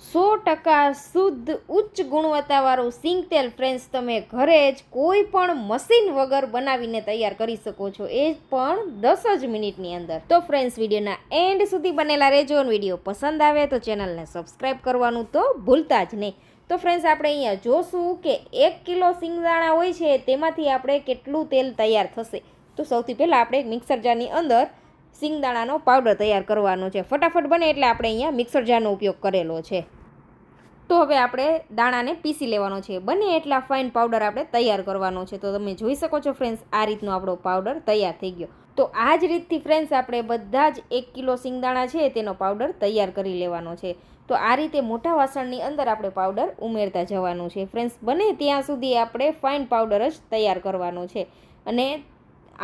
100% શુદ્ધ ઉચ્ચ ગુણવત્તાવાળું સિંગ તેલ ફ્રેન્ડ્સ તમે ઘરે જ કોઈ પણ મશીન વગર બનાવીને તૈયાર કરી શકો છો, એ પણ 10 જ મિનિટની અંદર. તો ફ્રેન્ડ્સ વિડીયોના એન્ડ સુધી બનેલા રહેજો અને વિડીયો પસંદ આવે તો ચેનલને સબસ્ક્રાઈબ કરવાનું તો ભૂલતા જ નહીં. તો ફ્રેન્ડ્સ આપણે અહીંયા જોશું કે 1 કિલો સિંગદાણા હોય છે તેમાંથી આપણે કેટલું તેલ તૈયાર થશે. તો સૌથી પહેલાં આપણે એક મિક્સર જારની અંદર સિંગદાણાનો પાવડર તૈયાર કરવાનો છે. ફટાફટ બને એટલે આપણે અહીંયા મિક્સર જારનો ઉપયોગ કરેલો છે. તો હવે આપણે દાણાને પીસી લેવાનો છે. બને એટલા ફાઇન પાવડર આપણે તૈયાર કરવાનો છે. તો તમે જોઈ શકો છો ફ્રેન્ડ્સ, આ રીતનો આપણો પાવડર તૈયાર થઈ ગયો. તો આ જ રીતથી ફ્રેન્ડ્સ આપણે બધા જ 1 કિલો સિંગદાણા છે તેનો પાવડર તૈયાર કરી લેવાનો છે. તો આ રીતે મોટા વાસણની અંદર આપણે પાવડર ઉમેરતા જવાનું છે. ફ્રેન્ડ્સ બને ત્યાં સુધી આપણે ફાઇન પાવડર જ તૈયાર કરવાનો છે. અને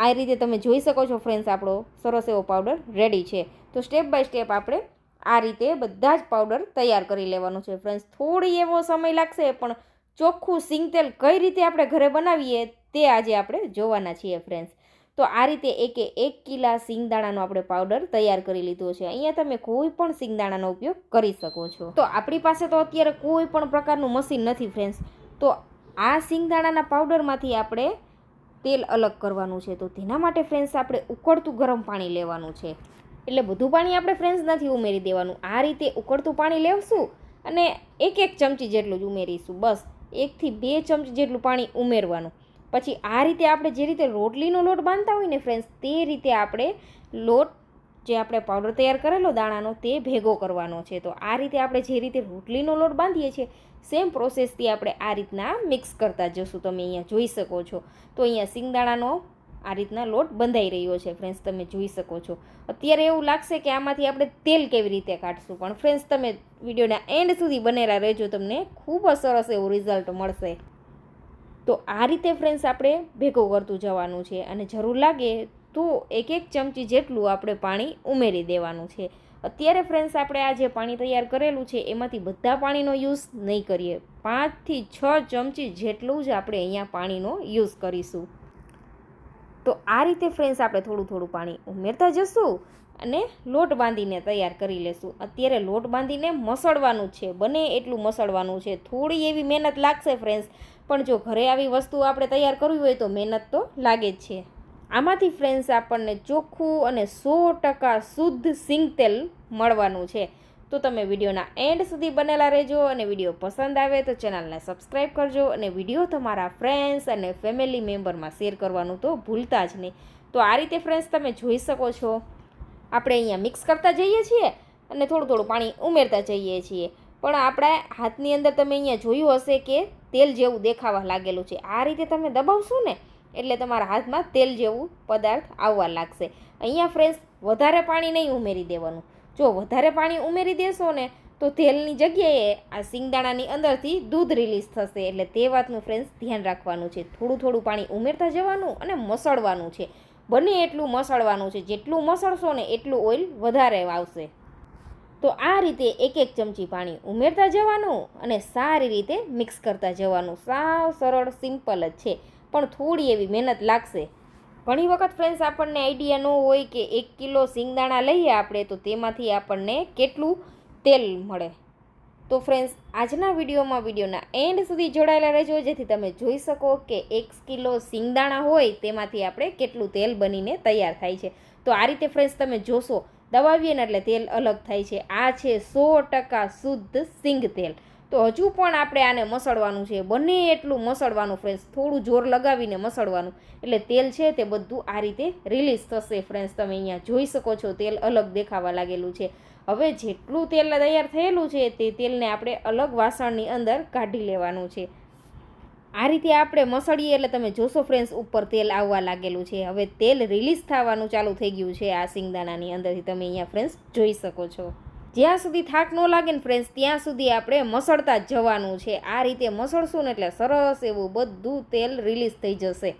આ રીતે તમે જોઈ શકો છો ફ્રેન્ડ્સ, આપણો સરસ એવો પાવડર રેડી છે. તો સ્ટેપ બાય સ્ટેપ આપણે આ રીતે બધા જ પાવડર તૈયાર કરી લેવાનો છે. ફ્રેન્ડ્સ થોડી એવો સમય લાગશે, પણ ચોખ્ખું સિંગ તેલ કઈ રીતે આપણે ઘરે બનાવીએ તે આજે આપણે જોવાના છીએ ફ્રેન્ડ્સ. તો આ રીતે 1 કિલા સિંગદાણાનો આપણે પાવડર તૈયાર કરી લીધો છે. અહીંયા તમે કોઈ પણ સિંગદાણાનો ઉપયોગ કરી શકો છો. તો આપણી પાસે તો અત્યારે કોઈ પણ પ્રકારનું મશીન નથી ફ્રેન્ડ્સ. તો આ સિંગદાણાના પાવડરમાંથી આપણે તેલ અલગ કરવાનું છે. તો તેના માટે ફ્રેન્ડ્સ આપણે ઉકળતું ગરમ પાણી લેવાનું છે. એટલે બધું પાણી આપણે ફ્રેન્ડ્સ નથી ઉમેરી દેવાનું. આ રીતે ઉકળતું પાણી લેવશું અને 1 ચમચી જેટલું જ ઉમેરીશું. બસ 1 થી 2 ચમચી જેટલું પાણી ઉમેરવાનું. પછી આ રીતે આપણે જે રીતે રોટલીનો લોટ બાંધતા હોય ને ફ્રેન્ડ્સ, તે રીતે આપણે લોટ જે આપણે પાવડર તૈયાર કરેલો દાણાનો તે ભેગો કરવાનો છે. તો આ રીતે આપણે જે રીતે રોટલીનો લોટ બાંધીએ છીએ સેમ પ્રોસેસથી આપણે આ રીતના મિક્સ કરતા જશું. તમે અહીંયા જોઈ શકો છો. તો અહીંયા સિંગદાણાનો આ રીતના લોટ બંધાઈ રહ્યો છે ફ્રેન્ડ્સ, તમે જોઈ શકો છો. અત્યારે એવું લાગશે કે આમાંથી આપણે તેલ કેવી રીતે કાઢશું, પણ ફ્રેન્ડ્સ તમે વિડીયોના એન્ડ સુધી બનેલા રહેજો, તમને ખૂબ જ સરસ એવું રિઝલ્ટ મળશે. તો આ રીતે ફ્રેન્ડ્સ આપણે ભેગું કરતું જવાનું છે. અને જરૂર લાગે તો 1 ચમચી જેટલું આપણે પાણી ઉમેરી દેવાનું છે. અત્યારે ફ્રેન્ડ્સ આપણે આ જે પાણી તૈયાર કરેલું છે એમાંથી બધા પાણીનો યુઝ નહીં કરીએ. 5 થી 6 ચમચી જેટલું જ આપણે અહીંયા પાણીનો યુઝ કરીશું. તો આ રીતે ફ્રેન્ડ્સ આપણે થોડું થોડું પાણી ઉમેરતા જશું અને લોટ બાંધીને તૈયાર કરી લેશું. અત્યારે લોટ બાંધીને મસળવાનું છે, બને એટલું મસળવાનું છે. થોડી એવી મહેનત લાગશે ફ્રેન્ડ્સ, પણ જો ઘરે આવી વસ્તુ આપણે તૈયાર કરવી હોય તો મહેનત તો લાગે જ છે. આમાંથી ફ્રેન્ડ્સ આપણને ચોખ્ખું અને 100% શુદ્ધ સિંગ તેલ મળવાનું છે. તો તમે વિડીયોના એન્ડ સુધી બનેલા રહેજો અને વિડીયો પસંદ આવે તો ચેનલને સબસ્ક્રાઈબ કરજો અને વિડીયો તમારા ફ્રેન્ડ્સ અને ફેમિલી મેમ્બરમાં શેર કરવાનું તો ભૂલતા જ નહીં. તો આ રીતે ફ્રેન્ડ્સ તમે જોઈ શકો છો, આપણે અહીંયા મિક્સ કરતા જઈએ છીએ અને થોડું થોડું પાણી ઉમેરતા જઈએ છીએ. પણ આપણા હાથની અંદર તમે અહીંયા જોયું હશે કે તેલ જેવું દેખાવા લાગેલું છે. આ રીતે તમે દબાવશો ને એટલે તમારા હાથમાં તેલ જેવું પદાર્થ આવવા લાગશે. અહીંયા ફ્રેન્ડ્સ વધારે પાણી નહીં ઉમેરી દેવાનું. જો વધારે પાણી ઉમેરી દેશો ને તો તેલની જગ્યાએ આ સિંગદાણાની અંદરથી દૂધ રિલીઝ થશે. એટલે તે વાતનું ફ્રેન્ડ્સ ધ્યાન રાખવાનું છે. થોડું થોડું પાણી ઉમેરતા જવાનું અને મસળવાનું છે. બને એટલું મસળવાનું છે. જેટલું મસળશો ને એટલું ઓઇલ વધારે આવશે. તો આ રીતે 1 ચમચી પાણી ઉમેરતા જવાનું અને સારી રીતે મિક્સ કરતા જવાનું. સાવ સરળ સિમ્પલ જ છે, પણ થોડી એવી મહેનત લાગશે. ઘણી વખત ફ્રેન્ડ્સ આપણને આઈડિયા ન હોય કે 1 કિલો સિંગદાણા લઈએ આપણે તો તેમાંથી આપણને કેટલું તેલ મળે. તો ફ્રેન્ડ્સ આજના વિડીયોના એન્ડ સુધી જોડાયેલા રહેજો, જેથી તમે જોઈ શકો કે 1 કિલો સિંગદાણા હોય તેમાંથી આપણે કેટલું તેલ બનીને તૈયાર થાય છે. તો આ રીતે ફ્રેન્ડ્સ તમે જોશો, દબાવીએ ને એટલે તેલ અલગ થાય છે. આ છે 100% શુદ્ધ સિંગ તેલ. તો હજુ પણ આપણે આને મસળવાનું છે. બને એટલું મસળવાનું ફ્રેન્ડ્સ, થોડું જોર લગાવીને મસળવાનું, એટલે તેલ છે તે બધું આ રીતે રિલીઝ થશે. ફ્રેન્ડ્સ તમે અહીંયા જોઈ શકો છો તેલ અલગ દેખાવા લાગેલું છે. હવે જેટલું તેલ તૈયાર થયેલું છે તે તેલને આપણે અલગ વાસણની અંદર કાઢી લેવાનું છે. આ રીતે આપણે મસળીએ એટલે તમે જોશો ફ્રેન્ડ્સ ઉપર તેલ આવવા લાગેલું છે. હવે તેલ રિલીઝ થવાનું ચાલુ થઈ ગયું છે આ સિંગદાણાની અંદરથી, તમે અહીંયા ફ્રેન્ડ્સ જોઈ શકો છો. જ્યાં સુધી થાક ન લાગે ને ફ્રેન્ડ્સ ત્યાં સુધી આપણે મસળતા જ જવાનું છે. આ રીતે મસળશું ને એટલે સરસ એવું બધું તેલ રિલીઝ થઈ જશે.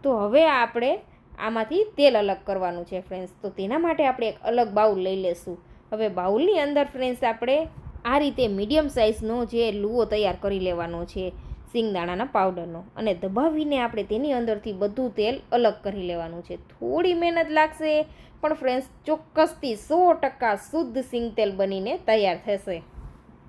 તો હવે આપણે આમાંથી તેલ અલગ કરવાનું છે ફ્રેન્ડ્સ. તો તેના માટે આપણે એક અલગ બાઉલ લઈ લેશું. હવે બાઉલની અંદર ફ્રેન્ડ્સ આપણે આ રીતે મીડિયમ સાઇઝનો જે લુઓ તૈયાર કરી લેવાનો છે સિંગદાણાના પાવડરનો, અને દબાવીને આપણે તેની અંદરથી બધું તેલ અલગ કરી લેવાનું છે. થોડી મહેનત લાગશે, પણ ફ્રેન્ડ્સ ચોક્કસથી 100% શુદ્ધ સિંગ તેલ બનીને તૈયાર થશે.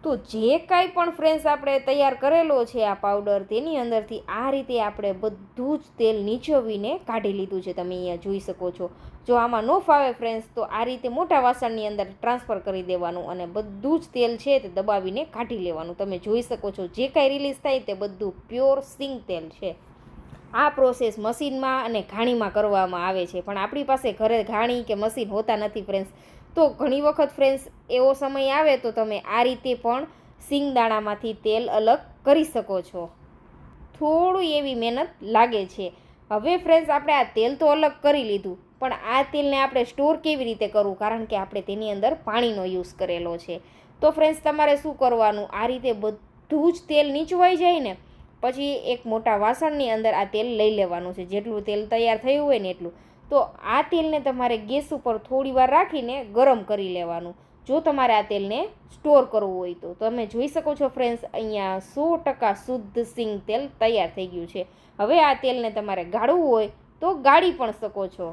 તો જે કાંઈ પણ ફ્રેન્ડ્સ આપણે તૈયાર કરેલો છે આ પાવડર, તેની અંદરથી આ રીતે આપણે બધું જ તેલ નીચોવીને કાઢી લીધું છે. તમે અહીંયા જોઈ શકો છો. જો આમાં ન ફાવે ફ્રેન્ડ્સ તો આ રીતે મોટા વાસણની અંદર ટ્રાન્સફર કરી દેવાનું અને બધું જ તેલ છે તે દબાવીને કાઢી લેવાનું. તમે જોઈ શકો છો જે કાંઈ રિલીઝ થાય તે બધું પ્યોર સિંગ તેલ છે. આ પ્રોસેસ મશીનમાં અને ઘાણીમાં કરવામાં આવે છે, પણ આપણી પાસે ઘરે ઘાણી કે મશીન હોતા નથી ફ્રેન્ડ્સ. તો ઘણી વખત ફ્રેન્ડ્સ એવો સમય આવે તો તમે આ રીતે પણ સિંગદાણામાંથી તેલ અલગ કરી શકો છો. થોડું એવી મહેનત લાગે છે. હવે ફ્રેન્ડ્સ આપણે આ તેલ તો અલગ કરી લીધું, પણ આ તેલને આપણે સ્ટોર કેવી રીતે કરવું, કારણ કે આપણે તેની અંદર પાણીનો યુઝ કરેલો છે. તો ફ્રેન્ડ્સ તમારે શું કરવાનું, આ રીતે બધું જ તેલ નીચવાઈ જાય ને પછી એક મોટા વાસણની અંદર આ તેલ લઈ લેવાનું છે. જેટલું તેલ તૈયાર થયું હોય ને એટલું. તો આ તેલને તમારે ગેસ ઉપર થોડી વાર રાખીને ગરમ કરી લેવાનું, જો તમારે આ તેલને સ્ટોર કરવું હોય તો. તમે જોઈ શકો છો ફ્રેન્ડ્સ, અહીંયા 100% શુદ્ધ સિંગ તેલ તૈયાર થઈ ગયું છે. હવે આ તેલને તમારે ગાળવું હોય તો ગાળી પણ શકો છો.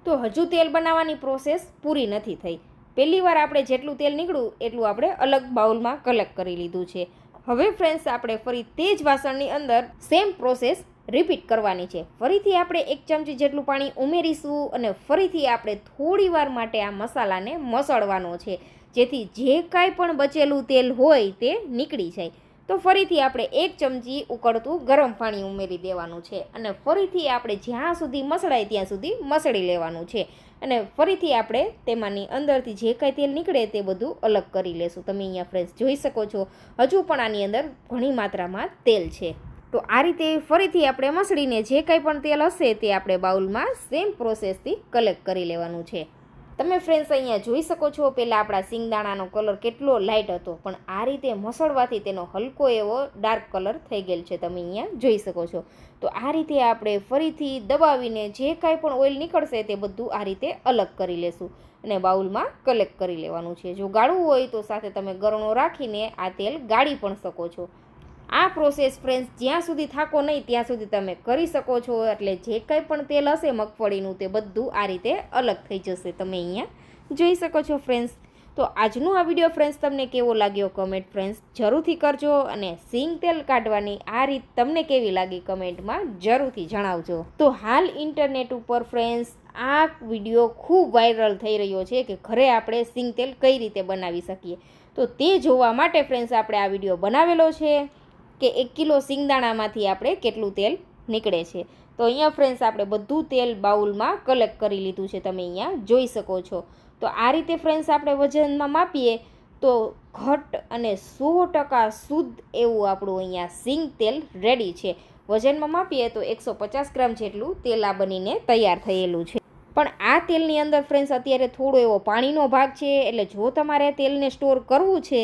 તો હજુ તેલ બનાવવાની પ્રોસેસ પૂરી નથી થઈ. પહેલી વાર આપણે જેટલું તેલ નીકળ્યું એટલું આપણે અલગ બાઉલમાં કલેક્ટ કરી લીધું છે. હવે ફ્રેન્ડ્સ આપણે ફરી તે જ વાસણની અંદર સેમ પ્રોસેસ રિપીટ કરવાની છે. ફરીથી આપણે 1 ચમચી જેટલું પાણી ઉમેરીશું અને ફરીથી આપણે થોડી વાર માટે આ મસાલાને મસળવાનો છે, જેથી જે કાંઈ પણ બચેલું તેલ હોય તે નીકળી જાય. તો ફરીથી આપણે 1 ચમચી ઉકળતું ગરમ પાણી ઉમેરી દેવાનું છે અને ફરીથી આપણે જ્યાં સુધી મસળાય ત્યાં સુધી મસળી લેવાનું છે અને ફરીથી આપણે તેમાંની અંદરથી જે કાંઈ તેલ નીકળે તે બધું અલગ કરી લેશું. તમે અહીંયા ફ્રેન્ડ્સ જોઈ શકો છો, હજુ પણ આની અંદર ઘણી માત્રામાં તેલ છે. તો આ રીતે ફરીથી આપણે મસળીને જે કાંઈ પણ તેલ હશે તે આપણે બાઉલમાં સેમ પ્રોસેસથી કલેક્ટ કરી લેવાનું છે. તમે ફ્રેન્ડ્સ અહીંયા જોઈ શકો છો, પહેલાં આપણા સિંગદાણાનો કલર કેટલો લાઇટ હતો, પણ આ રીતે મસળવાથી તેનો હલકો એવો ડાર્ક કલર થઈ ગયેલ છે. તમે અહીંયા જોઈ શકો છો. તો આ રીતે આપણે ફરીથી દબાવીને જે કાંઈ પણ ઓઇલ નીકળશે તે બધું આ રીતે અલગ કરી લેશું અને બાઉલમાં કલેક્ટ કરી લેવાનું છે. જો ગાળવું હોય તો સાથે તમે ગરણો રાખીને આ તેલ ગાળી પણ શકો છો. આ પ્રોસેસ ફ્રેન્ડ્સ જ્યાં સુધી થાકો નહીં ત્યાં સુધી તમે કરી શકો છો. એટલે જે કંઈ પણ તેલ હશે મગફળીનું તે બધું આ રીતે અલગ થઈ જશે. તમે અહીંયા જોઈ શકો છો ફ્રેન્ડ્સ. તો આજનો આ વિડીયો ફ્રેન્ડ્સ તમને કેવો લાગ્યો કમેન્ટ ફ્રેન્ડ્સ જરૂરથી કરજો અને સિંગ તેલ કાઢવાની આ રીત તમને કેવી લાગી કમેન્ટમાં જરૂરથી જણાવજો. તો હાલ ઇન્ટરનેટ ઉપર ફ્રેન્ડ્સ આ વિડીયો ખૂબ વાયરલ થઈ રહ્યો છે કે ઘરે આપણે સિંગ તેલ કઈ રીતે બનાવી શકીએ. તો તે જોવા માટે ફ્રેન્ડ્સ આપણે આ વિડીયો બનાવેલો છે કે 1 કિલો સિંગદાણામાંથી આપણે કેટલું તેલ નીકળે છે. તો અહીંયા ફ્રેન્ડ્સ આપણે બધું તેલ બાઉલમાં કલેક્ટ કરી લીધું છે. તમે અહીંયા જોઈ શકો છો. તો આ રીતે ફ્રેન્ડ્સ આપણે વજનમાં માપીએ તો ઘટ અને 100% શુદ્ધ એવું આપણું અહીંયા સિંગ તેલ રેડી છે. વજનમાં માપીએ તો 150 ગ્રામ જેટલું તેલ આ બનીને તૈયાર થયેલું છે. પણ આ તેલની અંદર ફ્રેન્ડ્સ અત્યારે થોડો એવો પાણીનો ભાગ છે, એટલે જો તમારે તેલને સ્ટોર કરવું છે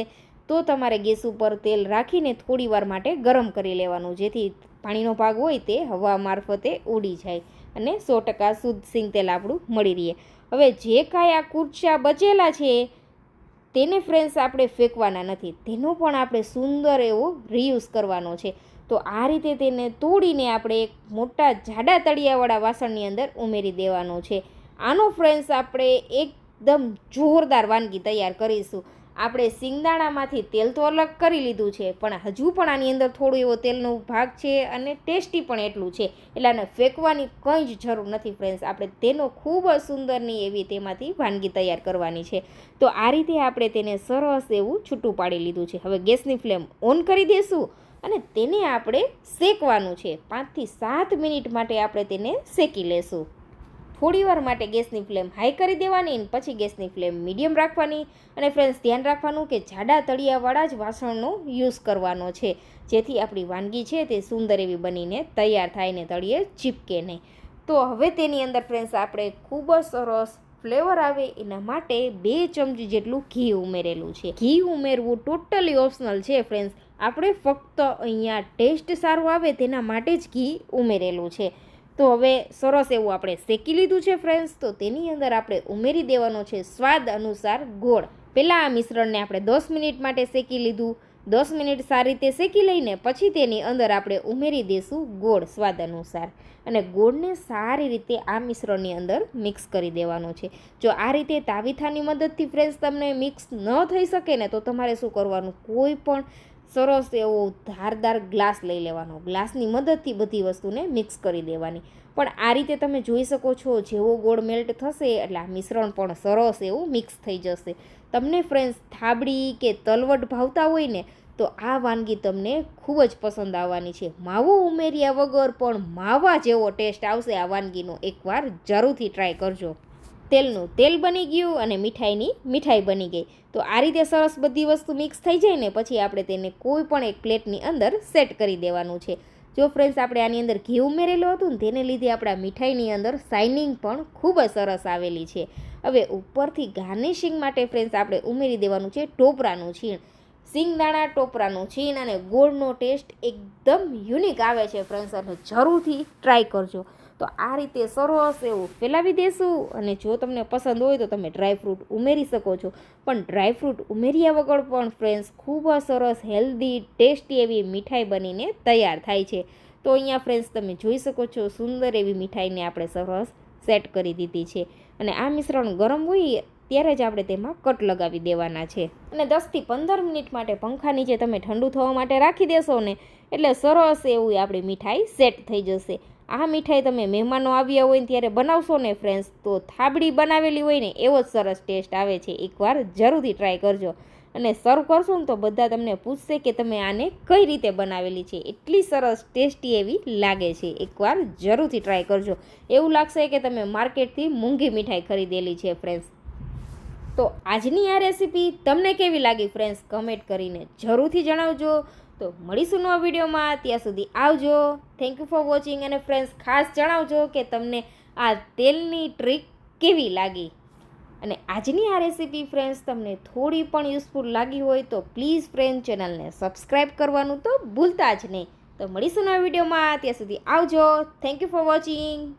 તો તમારે ગેસ ઉપર તેલ રાખીને થોડી વાર માટે ગરમ કરી લેવાનું, જેથી પાણીનો ભાગ હોય તે હવા મારફતે ઉડી જાય અને 100% શુદ્ધ સિંગ તેલ આપણું મળી રહે. હવે જે કાંઈ આ કુરચા બચેલા છે તેને ફ્રેન્ડ્સ આપણે ફેંકવાના નથી, તેનો પણ આપણે સુંદર એવો રીયુઝ કરવાનો છે. તો આ રીતે તેને તોડીને આપણે એક મોટા જાડા તળિયાવાળા વાસણની અંદર ઉમેરી દેવાનો છે. આનો ફ્રેન્ડ્સ આપણે એકદમ જોરદાર વાનગી તૈયાર કરીશું. આપણે સિંગદાણામાંથી તેલ તો અલગ કરી લીધું છે, પણ હજુ પણ આની અંદર થોડું એવો તેલનો ભાગ છે અને ટેસ્ટી પણ એટલું છે, એટલે આને ફેંકવાની કંઈ જ જરૂર નથી ફ્રેન્ડ્સ. આપણે તેનો ખૂબ જ સુંદરની એવી તેમાંથી વાનગી તૈયાર કરવાની છે. તો આ રીતે આપણે તેને સરસ એવું છૂટું પાડી લીધું છે. હવે ગેસની ફ્લેમ ઓન કરી દઈશું અને તેને આપણે શેકવાનું છે. 5 થી 7 મિનિટ માટે આપણે તેને શેકી લેશું. થોડી વાર માટે ગેસની ફ્લેમ હાઈ કરી દેવાની અને પછી ગેસની ફ્લેમ મીડિયમ રાખવાની. અને ફ્રેન્ડ્સ ધ્યાન રાખવાનું કે જાડા તળિયાવાળા જ વાસણનો યુઝ કરવાનો છે, જેથી આપણી વાનગી છે તે સુંદર એવી બનીને તૈયાર થાય ને તળિયે ચીપકે નહીં. તો હવે તેની અંદર ફ્રેન્ડ્સ આપણે ખૂબ જ સરસ ફ્લેવર આવે એના માટે 2 ચમચી જેટલું ઘી ઉમેરેલું છે. ઘી ઉમેરવું ટોટલી ઓપ્શનલ છે ફ્રેન્ડ્સ. આપણે ફક્ત અહીંયા ટેસ્ટ સારો આવે તેના માટે જ ઘી ઉમેરેલું છે. તો હવે સરસ એવું આપણે શેકી લીધું છે ફ્રેન્ડ્સ. તો તેની અંદર આપણે ઉમેરી દેવાનો છે સ્વાદ અનુસાર ગોળ. પહેલાં આ મિશ્રણને આપણે 10 મિનિટ માટે શેકી લીધું. 10 મિનિટ સારી રીતે શેકી લઈને પછી તેની અંદર આપણે ઉમેરી દઈશું ગોળ સ્વાદ અનુસાર અને ગોળને સારી રીતે આ મિશ્રણની અંદર મિક્સ કરી દેવાનો છે. જો આ રીતે તાવીથાની મદદથી ફ્રેન્ડ્સ તમને મિક્સ ન થઈ શકે ને તો તમારે શું કરવાનું, કોઈ પણ સરસ એવો ધારદાર ગ્લાસ લઈ લેવાનો, ગ્લાસની મદદથી બધી વસ્તુને મિક્સ કરી દેવાની. પણ આ રીતે તમે જોઈ શકો છો જેવો ગોળ મેલ્ટ થશે એટલે આ મિશ્રણ પણ સરસ એવું મિક્સ થઈ જશે. તમને ફ્રેન્ડ્સ થાબડી કે તલવટ ભાવતા હોય ને તો આ વાનગી તમને ખૂબ જ પસંદ આવવાની છે. માવો ઉમેર્યા વગર પણ માવા જેવો ટેસ્ટ આવશે આ વાનગીનો. એકવાર જરૂરથી ટ્રાય કરજો. તેલનું તેલ બની ગયું અને મીઠાઈની મીઠાઈ બની ગઈ. તો આ રીતે સરસ બધી વસ્તુ મિક્સ થઈ જાય ને પછી આપણે તેને કોઈ પણ એક પ્લેટની અંદર સેટ કરી દેવાનું છે. જો ફ્રેન્ડ્સ આપણે આની અંદર ઘી ઉમેરેલું હતું ને તેને લીધે આપણા મીઠાઈની અંદર શાઇનિંગ પણ ખૂબ જ સરસ આવેલી છે. હવે ઉપરથી ગાર્નિશિંગ માટે ફ્રેન્ડ્સ આપણે ઉમેરી દેવાનું છે ટોપરાનું છીણ. સિંગદાણા, ટોપરાનું છીણ અને ગોળનો ટેસ્ટ એકદમ યુનિક આવે છે ફ્રેન્ડ્સ, અને જરૂરથી ટ્રાય કરજો. તો આ રીતે સરસ એવું ફેલાવી દેશું અને જો તમને પસંદ હોય તો તમે ડ્રાયફ્રૂટ ઉમેરી શકો છો. પણ ડ્રાયફ્રૂટ ઉમેર્યા વગર પણ ફ્રેન્ડ્સ ખૂબ જ સરસ હેલ્ધી ટેસ્ટી એવી મીઠાઈ બનીને તૈયાર થાય છે. તો અહીંયા ફ્રેન્ડ્સ તમે જોઈ શકો છો સુંદર એવી મીઠાઈને આપણે સરસ સેટ કરી દીધી છે. અને આ મિશ્રણ ગરમ હોય ત્યારે જ આપણે તેમાં કટ લગાવી દેવાના છે. અને 10થી 15 મિનિટ માટે પંખા નીચે તમે ઠંડુ થવા માટે રાખી દેશો ને એટલે સરસ એવું આપણી મીઠાઈ સેટ થઈ જશે. આ મીઠાઈ તમે મહેમાનો આવ્યા હોય ને ત્યારે બનાવશો ને ફ્રેન્ડ્સ તો થાબડી બનાવેલી હોય ને એવો જ સરસ ટેસ્ટ આવે છે. એકવાર જરૂરથી ટ્રાય કરજો. અને સર્વ કરશો ને તો બધા તમને પૂછશે કે તમે આને કઈ રીતે બનાવેલી છે. એટલી સરસ ટેસ્ટી એવી લાગે છે. એકવાર જરૂરથી ટ્રાય કરજો. એવું લાગશે કે તમે માર્કેટથી મોંઘી મીઠાઈ ખરીદેલી છે ફ્રેન્ડ્સ. તો આજની આ રેસીપી તમને કેવી લાગી ફ્રેન્ડ્સ કમેન્ટ કરીને જરૂરથી જણાવજો. તો મળીશું નવા વિડીયોમાં, ત્યાં સુધી આવજો. Thank you for watching. અને ફ્રેન્ડ્સ ખાસ જણાવજો કે તમને આ તેલની ટ્રીક કેવી લાગી. અને આજની આ રેસીપી ફ્રેન્ડ્સ તમને થોડી પણ યુઝફુલ લાગી હોય તો પ્લીઝ ફ્રેન્ડ ચેનલને સબસ્ક્રાઈબ કરવાનું તો ભૂલતા જ નહીં. તો મળીશું નવા વિડીયોમાં, ત્યાં સુધી આવજો. Thank you for watching.